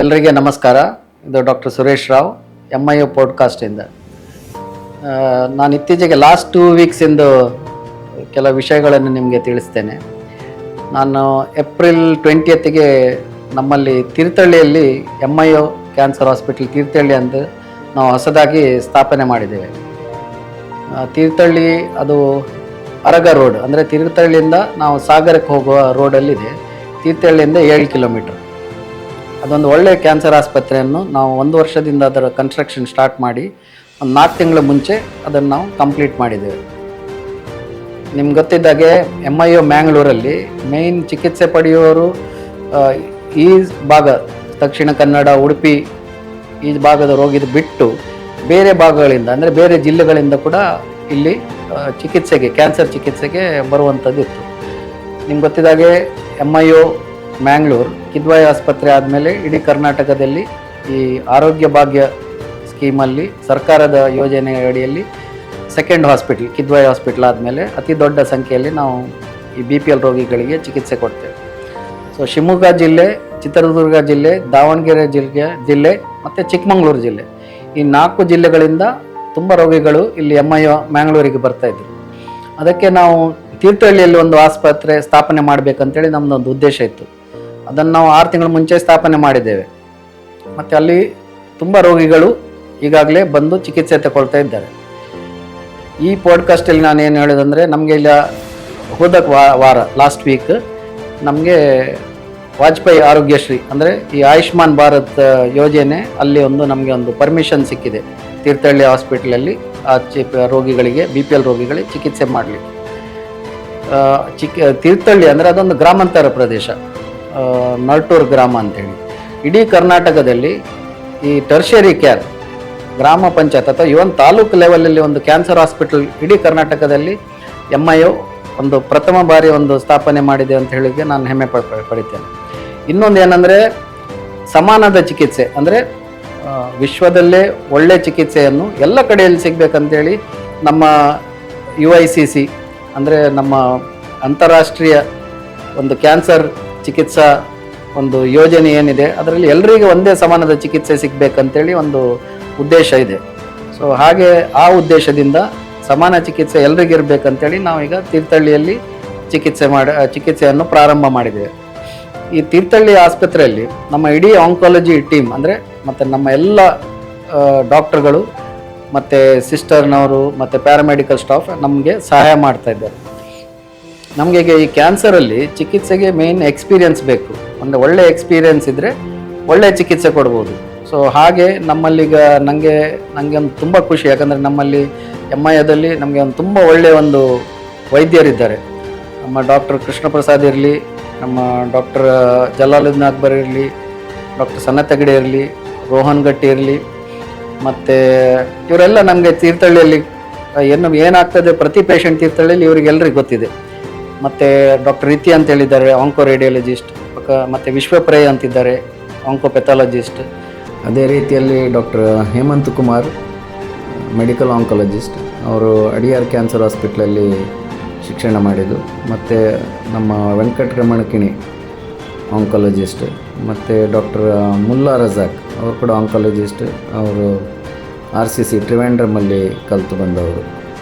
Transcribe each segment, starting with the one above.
ಎಲ್ಲರಿಗೆ ನಮಸ್ಕಾರ. ಇದು ಡಾಕ್ಟರ್ ಸುರೇಶ್ ರಾವ್, MIO ಪಾಡ್ಕಾಸ್ಟಿಂದ. ನಾನು ಇತ್ತೀಚೆಗೆ ಲಾಸ್ಟ್ 2 ವೀಕ್ಸಿಂದು ಕೆಲವು ವಿಷಯಗಳನ್ನು ನಿಮಗೆ ತಿಳಿಸ್ತೇನೆ. ನಾನು ಏಪ್ರಿಲ್ 20ಗೆ ನಮ್ಮಲ್ಲಿ ತೀರ್ಥಹಳ್ಳಿಯಲ್ಲಿ MIO ಕ್ಯಾನ್ಸರ್ ಹಾಸ್ಪಿಟಲ್ ತೀರ್ಥಹಳ್ಳಿ ಅಂತ ನಾವು ಹೊಸದಾಗಿ ಸ್ಥಾಪನೆ ಮಾಡಿದ್ದೇವೆ. ತೀರ್ಥಹಳ್ಳಿ ಅದು ಅರಗ ರೋಡ್, ಅಂದರೆ ತೀರ್ಥಹಳ್ಳಿಯಿಂದ ನಾವು ಸಾಗರಕ್ಕೆ ಹೋಗುವ ರೋಡಲ್ಲಿದೆ. ತೀರ್ಥಹಳ್ಳಿಯಿಂದ 7 ಕಿಲೋಮೀಟರ್. ಅದೊಂದು ಒಳ್ಳೆಯ ಕ್ಯಾನ್ಸರ್ ಆಸ್ಪತ್ರೆಯನ್ನು ನಾವು 1 ವರ್ಷದಿಂದ ಅದರ ಕನ್ಸ್ಟ್ರಕ್ಷನ್ ಸ್ಟಾರ್ಟ್ ಮಾಡಿ ಒಂದು 4 ತಿಂಗಳ ಮುಂಚೆ ಅದನ್ನು ನಾವು ಕಂಪ್ಲೀಟ್ ಮಾಡಿದ್ದೇವೆ. ನಿಮ್ಗೆ ಗೊತ್ತಿದ್ದಾಗೆ MIO ಮ್ಯಾಂಗ್ಳೂರಲ್ಲಿ ಮೇಯ್ನ್ ಚಿಕಿತ್ಸೆ ಪಡೆಯುವವರು ಈ ಭಾಗ, ದಕ್ಷಿಣ ಕನ್ನಡ, ಉಡುಪಿ ಈ ಭಾಗದ ರೋಗಿದು ಬಿಟ್ಟು ಬೇರೆ ಭಾಗಗಳಿಂದ, ಅಂದರೆ ಬೇರೆ ಜಿಲ್ಲೆಗಳಿಂದ ಕೂಡ ಇಲ್ಲಿ ಚಿಕಿತ್ಸೆಗೆ, ಕ್ಯಾನ್ಸರ್ ಚಿಕಿತ್ಸೆಗೆ ಬರುವಂಥದ್ದಿತ್ತು. ನಿಮ್ಗೆ ಗೊತ್ತಿದ್ದಾಗೆ MIO ಮ್ಯಾಂಗ್ಳೂರ್ ಕಿದ್ವಾಯಿ ಆಸ್ಪತ್ರೆ ಆದಮೇಲೆ ಇಡೀ ಕರ್ನಾಟಕದಲ್ಲಿ ಈ ಆರೋಗ್ಯ ಭಾಗ್ಯ ಸ್ಕೀಮಲ್ಲಿ ಸರ್ಕಾರದ ಯೋಜನೆ ಅಡಿಯಲ್ಲಿ ಸೆಕೆಂಡ್ ಹಾಸ್ಪಿಟಲ್, ಕಿದ್ವಾಯಿ ಹಾಸ್ಪಿಟಲ್ ಆದಮೇಲೆ ಅತಿ ದೊಡ್ಡ ಸಂಖ್ಯೆಯಲ್ಲಿ ನಾವು ಈ BPL ರೋಗಿಗಳಿಗೆ ಚಿಕಿತ್ಸೆ ಕೊಡ್ತೇವೆ. ಸೊ ಶಿವಮೊಗ್ಗ ಜಿಲ್ಲೆ, ಚಿತ್ರದುರ್ಗ ಜಿಲ್ಲೆ, ದಾವಣಗೆರೆ ಜಿಲ್ಲೆ ಮತ್ತು ಚಿಕ್ಕಮಗಳೂರು ಜಿಲ್ಲೆ, ಈ 4 ಜಿಲ್ಲೆಗಳಿಂದ ತುಂಬ ರೋಗಿಗಳು ಇಲ್ಲಿ MIO ಮ್ಯಾಂಗ್ಳೂರಿಗೆ ಬರ್ತಾಯಿದ್ರು. ಅದಕ್ಕೆ ನಾವು ತೀರ್ಥಹಳ್ಳಿಯಲ್ಲಿ ಒಂದು ಆಸ್ಪತ್ರೆ ಸ್ಥಾಪನೆ ಮಾಡಬೇಕಂತೇಳಿ ನಮ್ಮದೊಂದು ಉದ್ದೇಶ ಇತ್ತು. ಅದನ್ನು ನಾವು 6 ತಿಂಗಳ ಮುಂಚೆ ಸ್ಥಾಪನೆ ಮಾಡಿದ್ದೇವೆ. ಮತ್ತು ಅಲ್ಲಿ ತುಂಬ ರೋಗಿಗಳು ಈಗಾಗಲೇ ಬಂದು ಚಿಕಿತ್ಸೆ ತಗೊಳ್ತಾ ಇದ್ದಾರೆ. ಈ ಪಾಡ್ಕಾಸ್ಟಲ್ಲಿ ನಾನು ಏನು ಹೇಳೋದಂದರೆ, ನಮಗೆ ಇಲ್ಲ ಹೋದ ವಾರ ಲಾಸ್ಟ್ ವೀಕ್ ನಮಗೆ ವಾಜಪೇಯಿ ಆರೋಗ್ಯಶ್ರೀ, ಅಂದರೆ ಈ ಆಯುಷ್ಮಾನ್ ಭಾರತ್ ಯೋಜನೆ ಅಲ್ಲಿ ನಮಗೆ ಒಂದು ಪರ್ಮಿಷನ್ ಸಿಕ್ಕಿದೆ ತೀರ್ಥಹಳ್ಳಿ ಹಾಸ್ಪಿಟಲಲ್ಲಿ ರೋಗಿಗಳಿಗೆ, BPL ರೋಗಿಗಳಿಗೆ ಚಿಕಿತ್ಸೆ ಮಾಡಲಿಕ್ಕೆ. ತೀರ್ಥಹಳ್ಳಿ ಅಂದರೆ ಅದೊಂದು ಗ್ರಾಮಾಂತರ ಪ್ರದೇಶ, ನಲ್ಟೂರು ಗ್ರಾಮ ಅಂತೇಳಿ. ಇಡೀ ಕರ್ನಾಟಕದಲ್ಲಿ ಈ ಟರ್ಷರಿ ಕೇರ್, ಗ್ರಾಮ ಪಂಚಾಯತ್ ಅಥವಾ ಇವನ್ ತಾಲೂಕು ಲೆವೆಲಲ್ಲಿ ಒಂದು ಕ್ಯಾನ್ಸರ್ ಹಾಸ್ಪಿಟಲ್ ಇಡೀ ಕರ್ನಾಟಕದಲ್ಲಿ MIO ಒಂದು ಪ್ರಥಮ ಬಾರಿ ಒಂದು ಸ್ಥಾಪನೆ ಮಾಡಿದೆ ಅಂತ ಹೇಳಿಕ್ಕೆ ನಾನು ಹೆಮ್ಮೆ ಪಡಿತೇನೆ. ಇನ್ನೊಂದು ಏನಂದರೆ, ಸಮಾನದ ಚಿಕಿತ್ಸೆ, ಅಂದರೆ ವಿಶ್ವದಲ್ಲೇ ಒಳ್ಳೆ ಚಿಕಿತ್ಸೆಯನ್ನು ಎಲ್ಲ ಕಡೆಯಲ್ಲಿ ಸಿಗಬೇಕಂತೇಳಿ ನಮ್ಮ UICC, ಅಂದರೆ ನಮ್ಮ ಅಂತಾರಾಷ್ಟ್ರೀಯ ಒಂದು ಕ್ಯಾನ್ಸರ್ ಚಿಕಿತ್ಸಾ ಒಂದು ಯೋಜನೆ ಏನಿದೆ, ಅದರಲ್ಲಿ ಎಲ್ಲರಿಗೂ ಒಂದೇ ಸಮಾನದ ಚಿಕಿತ್ಸೆ ಸಿಗಬೇಕಂತೇಳಿ ಒಂದು ಉದ್ದೇಶ ಇದೆ. ಸೊ ಹಾಗೆ ಆ ಉದ್ದೇಶದಿಂದ ಸಮಾನ ಚಿಕಿತ್ಸೆ ಎಲ್ರಿಗಿರ್ಬೇಕಂತೇಳಿ ನಾವೀಗ ತೀರ್ಥಹಳ್ಳಿಯಲ್ಲಿ ಚಿಕಿತ್ಸೆಯನ್ನು ಪ್ರಾರಂಭ ಮಾಡಿದ್ದೇವೆ. ಈ ತೀರ್ಥಹಳ್ಳಿ ಆಸ್ಪತ್ರೆಯಲ್ಲಿ ನಮ್ಮ ಇಡೀ ಆಂಕಾಲಜಿ ಟೀಮ್, ಅಂದರೆ ಮತ್ತು ನಮ್ಮ ಎಲ್ಲ ಡಾಕ್ಟರ್ಗಳು ಮತ್ತು ಸಿಸ್ಟರ್ನವರು ಮತ್ತು ಪ್ಯಾರಾಮೆಡಿಕಲ್ ಸ್ಟಾಫ್ ನಮಗೆ ಸಹಾಯ ಮಾಡ್ತಾ ಇದ್ದಾರೆ. ನಮಗೆ ಈಗ ಈ ಕ್ಯಾನ್ಸರಲ್ಲಿ ಚಿಕಿತ್ಸೆಗೆ ಮೇಯ್ನ್ ಎಕ್ಸ್ಪೀರಿಯನ್ಸ್ ಬೇಕು. ಒಂದು ಒಳ್ಳೆ ಎಕ್ಸ್ಪೀರಿಯನ್ಸ್ ಇದ್ದರೆ ಒಳ್ಳೆ ಚಿಕಿತ್ಸೆ ಕೊಡ್ಬೋದು. ಸೊ ಹಾಗೆ ನಮ್ಮಲ್ಲೀಗ ನನಗೆ ಒಂದು ತುಂಬ ಖುಷಿ, ಯಾಕಂದರೆ ನಮ್ಮಲ್ಲಿ MIOದಲ್ಲಿ ನಮಗೆ ಒಂದು ತುಂಬ ಒಳ್ಳೆಯ ಒಂದು ವೈದ್ಯರಿದ್ದಾರೆ. ನಮ್ಮ ಡಾಕ್ಟರ್ ಕೃಷ್ಣ ಪ್ರಸಾದ್ ಇರಲಿ, ನಮ್ಮ ಡಾಕ್ಟರ್ ಜಲಾಲುದ್ದೀನ್ ಅಕ್ಬರ್ ಇರಲಿ, ಡಾಕ್ಟರ್ ಸನ್ನತ್ ಹೆಗಡೆ ಇರಲಿ, ರೋಹನ್ ಗಟ್ಟಿ ಇರಲಿ, ಮತ್ತು ಇವರೆಲ್ಲ ನಮಗೆ ತೀರ್ಥಹಳ್ಳಿಯಲ್ಲಿ ಏನಾಗ್ತದೆ ಪ್ರತಿ ಪೇಷಂಟ್ ತೀರ್ಥಹಳ್ಳಿಯಲ್ಲಿ ಇವರಿಗೆಲ್ಲರಿಗೂ ಗೊತ್ತಿದೆ. ಮತ್ತು ಡಾಕ್ಟರ್ ರೀತಿ ಅಂತ ಹೇಳಿದ್ದಾರೆ, ಆಂಕೋ ರೇಡಿಯಾಲಜಿಸ್ಟ್, ಮತ್ತು ವಿಶ್ವಪ್ರಯ ಅಂತಿದ್ದಾರೆ, ಆಂಕೋಪೆಥಾಲಜಿಸ್ಟ್. ಅದೇ ರೀತಿಯಲ್ಲಿ doctor Hemant Kumar, medical oncologist, ಅವರು ಅಡಿಯಾರ್ ಕ್ಯಾನ್ಸರ್ ಹಾಸ್ಪಿಟ್ಲಲ್ಲಿ ಶಿಕ್ಷಣ ಮಾಡಿದ್ದು. ಮತ್ತು ನಮ್ಮ ವೆಂಕಟರಮಣ ಕಿಣಿ ಆಂಕಾಲಜಿಸ್ಟ್, ಮತ್ತು ಡಾಕ್ಟರ್ ಮುಲ್ಲಾ ರಜಾಕ್ ಅವರು ಕೂಡ ಆಂಕಾಲಜಿಸ್ಟ್, ಅವರು RCC ಟ್ರಿವೆಂಡ್ರಮಲ್ಲಿ ಕಲಿತು ಬಂದವರು.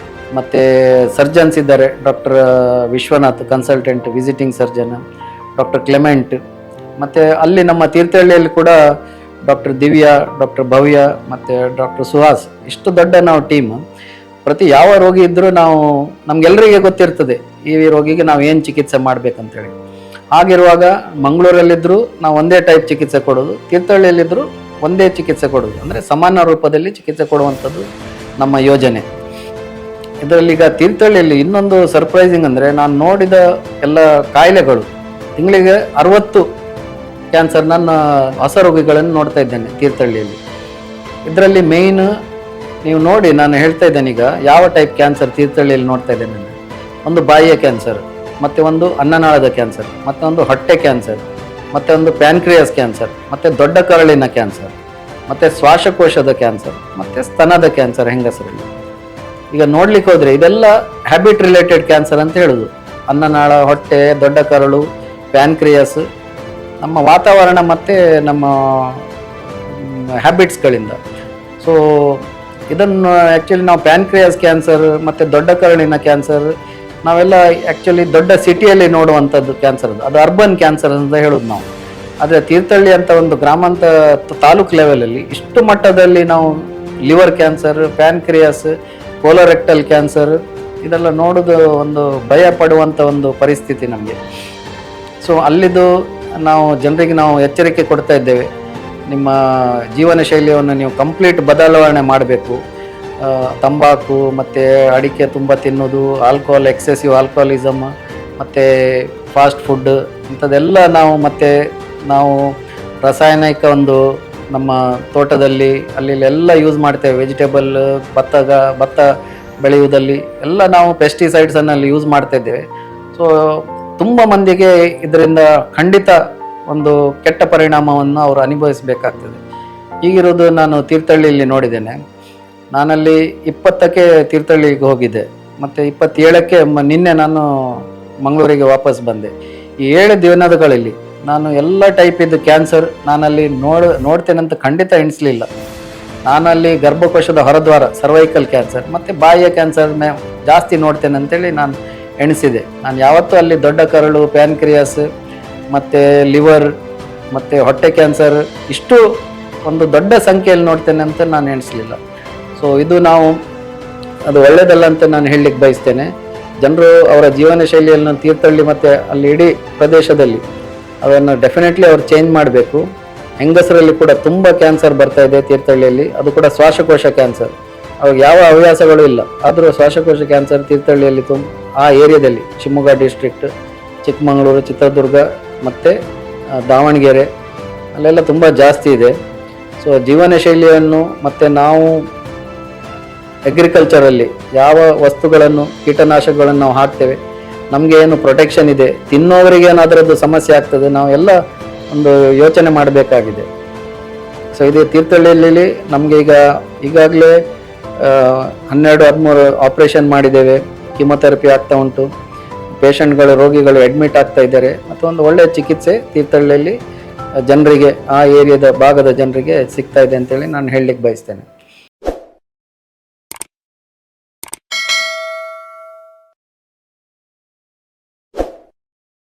ಮತ್ತು ಸರ್ಜನ್ಸ್ ಇದ್ದಾರೆ, doctor Vishwanath consultant visiting surgeon, doctor Clement. ಮತ್ತು ಅಲ್ಲಿ ನಮ್ಮ ತೀರ್ಥಹಳ್ಳಿಯಲ್ಲಿ ಕೂಡ ಡಾಕ್ಟರ್ ದಿವ್ಯಾ, ಡಾಕ್ಟರ್ ಭವ್ಯ ಮತ್ತು ಡಾಕ್ಟರ್ ಸುಹಾಸ್, ಇಷ್ಟು ದೊಡ್ಡ ನಾವು ಟೀಮ್. ಪ್ರತಿ ಯಾವ ರೋಗಿ ಇದ್ದರೂ ನಮಗೆಲ್ಲರಿಗೆ ಗೊತ್ತಿರ್ತದೆ ಈ ರೋಗಿಗೆ ನಾವು ಏನು ಚಿಕಿತ್ಸೆ ಮಾಡಬೇಕಂತೇಳಿ. ಹಾಗಿರುವಾಗ ಮಂಗಳೂರಲ್ಲಿದ್ದರೂ ನಾವು ಒಂದೇ ಟೈಪ್ ಚಿಕಿತ್ಸೆ ಕೊಡೋದು, ತೀರ್ಥಹಳ್ಳಿಯಲ್ಲಿದ್ದರೂ ಒಂದೇ ಚಿಕಿತ್ಸೆ ಕೊಡೋದು, ಅಂದರೆ ಸಮಾನ ರೂಪದಲ್ಲಿ ಚಿಕಿತ್ಸೆ ಕೊಡುವಂಥದ್ದು ನಮ್ಮ ಯೋಜನೆ. ಇದರಲ್ಲಿ ಈಗ ತೀರ್ಥಹಳ್ಳಿಯಲ್ಲಿ ಇನ್ನೊಂದು ಸರ್ಪ್ರೈಸಿಂಗ್ ಅಂದರೆ, ನಾನು ನೋಡಿದ ಎಲ್ಲ ಕಾಯಿಲೆಗಳು ತಿಂಗಳಿಗೆ 60 ಕ್ಯಾನ್ಸರ್ ನನ್ನ ಹೊಸ ರೋಗಿಗಳನ್ನು ನೋಡ್ತಾ ಇದ್ದೇನೆ ತೀರ್ಥಹಳ್ಳಿಯಲ್ಲಿ. ಇದರಲ್ಲಿ ಮೇಯ್ನ್ ನೀವು ನೋಡಿ, ನಾನು ಹೇಳ್ತಾ ಇದ್ದೇನೆ ಈಗ ಯಾವ ಟೈಪ್ ಕ್ಯಾನ್ಸರ್ ತೀರ್ಥಹಳ್ಳಿಯಲ್ಲಿ ನೋಡ್ತಾ ಇದ್ದೇನೆ ಅಂದರೆ, ಒಂದು ಬಾಯಿಯ ಕ್ಯಾನ್ಸರ್, ಮತ್ತು ಒಂದು ಅನ್ನನಾಳದ ಕ್ಯಾನ್ಸರ್, ಮತ್ತು ಒಂದು ಹೊಟ್ಟೆ ಕ್ಯಾನ್ಸರ್, ಮತ್ತು ಒಂದು ಪ್ಯಾನ್ಕ್ರಿಯಾಸ್ ಕ್ಯಾನ್ಸರ್, ಮತ್ತು ದೊಡ್ಡ ಕರಳಿನ ಕ್ಯಾನ್ಸರ್, ಮತ್ತು ಶ್ವಾಸಕೋಶದ ಕ್ಯಾನ್ಸರ್, ಮತ್ತು ಸ್ತನದ ಕ್ಯಾನ್ಸರ್ ಹೆಂಗಸರಲ್ಲಿ. ಈಗ ನೋಡ್ಲಿಕ್ಕೆ ಹೋದರೆ ಇದೆಲ್ಲ ಹ್ಯಾಬಿಟ್ ರಿಲೇಟೆಡ್ ಕ್ಯಾನ್ಸರ್ ಅಂತ ಹೇಳೋದು. ಅನ್ನನಾಳ, ಹೊಟ್ಟೆ, ದೊಡ್ಡ ಕರಳು, ಪ್ಯಾನ್ಕ್ರಿಯಾಸ್, ನಮ್ಮ ವಾತಾವರಣ ಮತ್ತು ನಮ್ಮ ಹ್ಯಾಬಿಟ್ಸ್ಗಳಿಂದ. ಸೊ ಇದನ್ನು ಆ್ಯಕ್ಚುಲಿ ನಾವು ಪ್ಯಾನ್ಕ್ರಿಯಾಸ್ ಕ್ಯಾನ್ಸರ್ ಮತ್ತು ದೊಡ್ಡ ಕರುಳಿನ ಕ್ಯಾನ್ಸರ್ ನಾವೆಲ್ಲ ಆ್ಯಕ್ಚುಲಿ ದೊಡ್ಡ ಸಿಟಿಯಲ್ಲಿ ನೋಡುವಂಥದ್ದು ಕ್ಯಾನ್ಸರ್, ಅದು ಅರ್ಬನ್ ಕ್ಯಾನ್ಸರ್ ಅಂತ ಹೇಳೋದು ನಾವು. ಆದರೆ ತೀರ್ಥಹಳ್ಳಿ ಅಂತ ಒಂದು ಗ್ರಾಮಾಂತರ ತಾಲೂಕು ಲೆವೆಲಲ್ಲಿ ಇಷ್ಟು ಮಟ್ಟದಲ್ಲಿ ನಾವು liver cancer, pancreas, colorectal cancer ಇದೆಲ್ಲ ನೋಡೋದು ಒಂದು ಭಯ ಪಡುವಂಥ ಒಂದು ಪರಿಸ್ಥಿತಿ ನಮಗೆ. ಸೊ ಅಲ್ಲಿದು ನಾವು ಜನರಿಗೆ ನಾವು ಎಚ್ಚರಿಕೆ ಕೊಡ್ತಾ ಇದ್ದೇವೆ, ನಿಮ್ಮ ಜೀವನ ಶೈಲಿಯನ್ನು ನೀವು ಕಂಪ್ಲೀಟ್ ಬದಲಾವಣೆ ಮಾಡಬೇಕು. ತಂಬಾಕು ಮತ್ತು ಅಡಿಕೆ ತುಂಬ ತಿನ್ನೋದು, ಆಲ್ಕೋಹಾಲ್, ಎಕ್ಸೆಸಿವ್ ಆಲ್ಕೋಹಾಲಿಸಮ್ ಮತ್ತು ಫಾಸ್ಟ್ ಫುಡ್ ಇಂಥದ್ದೆಲ್ಲ ನಾವು ರಾಸಾಯನಿಕ ಒಂದು ನಮ್ಮ ತೋಟದಲ್ಲಿ ಎಲ್ಲ ಯೂಸ್ ಮಾಡ್ತೇವೆ. ವೆಜಿಟೇಬಲ್, ಭತ್ತ ಬೆಳೆಯುವುದಲ್ಲಿ ಎಲ್ಲ ನಾವು ಪೆಸ್ಟಿಸೈಡ್ಸನ್ನು ಅಲ್ಲಿ ಯೂಸ್ ಮಾಡ್ತಾ ಇದ್ದೇವೆ. ಸೊ ತುಂಬ ಮಂದಿಗೆ ಇದರಿಂದ ಖಂಡಿತ ಒಂದು ಕೆಟ್ಟ ಪರಿಣಾಮವನ್ನು ಅವರು ಅನುಭವಿಸಬೇಕಾಗ್ತದೆ. ಹೀಗಿರೋದು ನಾನು ತೀರ್ಥಹಳ್ಳಿಯಲ್ಲಿ ನೋಡಿದ್ದೇನೆ. ನಾನಲ್ಲಿ 20ಕ್ಕೆ ತೀರ್ಥಹಳ್ಳಿಗೆ ಹೋಗಿದ್ದೆ ಮತ್ತು 27ಕ್ಕೆ ನಿನ್ನೆ ನಾನು ಮಂಗಳೂರಿಗೆ ವಾಪಸ್ ಬಂದೆ. ಈ 7 ದಿನಗಳಲ್ಲಿ ನಾನು ಎಲ್ಲ ಟೈಪ್ ಇದ್ದು ಕ್ಯಾನ್ಸರ್ ನಾನಲ್ಲಿ ನೋಡ್ತೇನೆ ಅಂತ ಖಂಡಿತ ಎಣಿಸಲಿಲ್ಲ. ನಾನಲ್ಲಿ ಗರ್ಭಕೋಶದ ಹೊರದ್ವಾರ ಸರ್ವೈಕಲ್ ಕ್ಯಾನ್ಸರ್ ಮತ್ತು ಬಾಯಿಯ ಕ್ಯಾನ್ಸರ್ನ ಜಾಸ್ತಿ ನೋಡ್ತೇನೆ ಅಂತೇಳಿ ನಾನು ಎಣಿಸಿದೆ. ನಾನು ಯಾವತ್ತೂ ಅಲ್ಲಿ ದೊಡ್ಡ ಕರಳು, ಪ್ಯಾನ್ಕ್ರಿಯಾಸ್ ಮತ್ತು ಲಿವರ್ ಮತ್ತು ಹೊಟ್ಟೆ ಕ್ಯಾನ್ಸರ್ ಇಷ್ಟು ಒಂದು ದೊಡ್ಡ ಸಂಖ್ಯೆಯಲ್ಲಿ ನೋಡ್ತೇನೆ ಅಂತ ನಾನು ಎಣಿಸಲಿಲ್ಲ. ಸೊ ಇದು ಅದು ಒಳ್ಳೆಯದಲ್ಲ ಅಂತ ನಾನು ಹೇಳಲಿಕ್ಕೆ ಬಯಸ್ತೇನೆ. ಜನರು ಅವರ ಜೀವನ ಶೈಲಿಯನ್ನು ತೀರ್ಥಹಳ್ಳಿ ಮತ್ತು ಅಲ್ಲಿ ಇಡೀ ಪ್ರದೇಶದಲ್ಲಿ ಅದನ್ನು ಡೆಫಿನೆಟ್ಲಿ ಅವ್ರು ಚೇಂಜ್ ಮಾಡಬೇಕು. ಹೆಂಗಸರಲ್ಲಿ ಕೂಡ ತುಂಬ ಕ್ಯಾನ್ಸರ್ ಬರ್ತಾ ಇದೆ ತೀರ್ಥಹಳ್ಳಿಯಲ್ಲಿ, ಅದು ಕೂಡ ಶ್ವಾಸಕೋಶ ಕ್ಯಾನ್ಸರ್. ಅವಾಗ ಯಾವ ಹವ್ಯಾಸಗಳು ಇಲ್ಲ, ಆದರೂ ಶ್ವಾಸಕೋಶ ಕ್ಯಾನ್ಸರ್ ತೀರ್ಥಹಳ್ಳಿಯಲ್ಲಿ ಆ ಏರಿಯಾದಲ್ಲಿ ಶಿವಮೊಗ್ಗ ಡಿಸ್ಟ್ರಿಕ್ಟ್, ಚಿಕ್ಕಮಗಳೂರು, ಚಿತ್ರದುರ್ಗ ಮತ್ತು ದಾವಣಗೆರೆ ಅಲ್ಲೆಲ್ಲ ತುಂಬ ಜಾಸ್ತಿ ಇದೆ. ಸೊ ಜೀವನ ಶೈಲಿಯನ್ನು ಮತ್ತು ನಾವು ಅಗ್ರಿಕಲ್ಚರಲ್ಲಿ ಯಾವ ವಸ್ತುಗಳನ್ನು, ಕೀಟನಾಶಕಗಳನ್ನು ನಾವು ಹಾಕ್ತೇವೆ, ನಮಗೆ ಏನು ಪ್ರೊಟೆಕ್ಷನ್ ಇದೆ, ತಿನ್ನೋವರಿಗೆ ಏನಾದರದ್ದು ಸಮಸ್ಯೆ ಆಗ್ತದೆ, ನಾವೆಲ್ಲ ಒಂದು ಯೋಚನೆ ಮಾಡಬೇಕಾಗಿದೆ. ಸೊ ಇದು ತೀರ್ಥಹಳ್ಳಿಯಲ್ಲಿ ನಮಗೆ ಈಗಾಗಲೇ 12-13 ಆಪ್ರೇಷನ್ ಮಾಡಿದ್ದೇವೆ. ಕೀಮೊಥೆರಪಿ ಆಗ್ತಾ ಉಂಟು, ರೋಗಿಗಳು ಅಡ್ಮಿಟ್ ಆಗ್ತಾ ಇದ್ದಾರೆ. ಮತ್ತು ಒಂದು ಒಳ್ಳೆಯ ಚಿಕಿತ್ಸೆ ತೀರ್ಥಹಳ್ಳಿಯಲ್ಲಿ ಜನರಿಗೆ, ಆ ಏರಿಯಾದ ಭಾಗದ ಜನರಿಗೆ ಸಿಗ್ತಾ ಇದೆ ಅಂತೇಳಿ ನಾನು ಹೇಳಲಿಕ್ಕೆ ಬಯಸ್ತೇನೆ.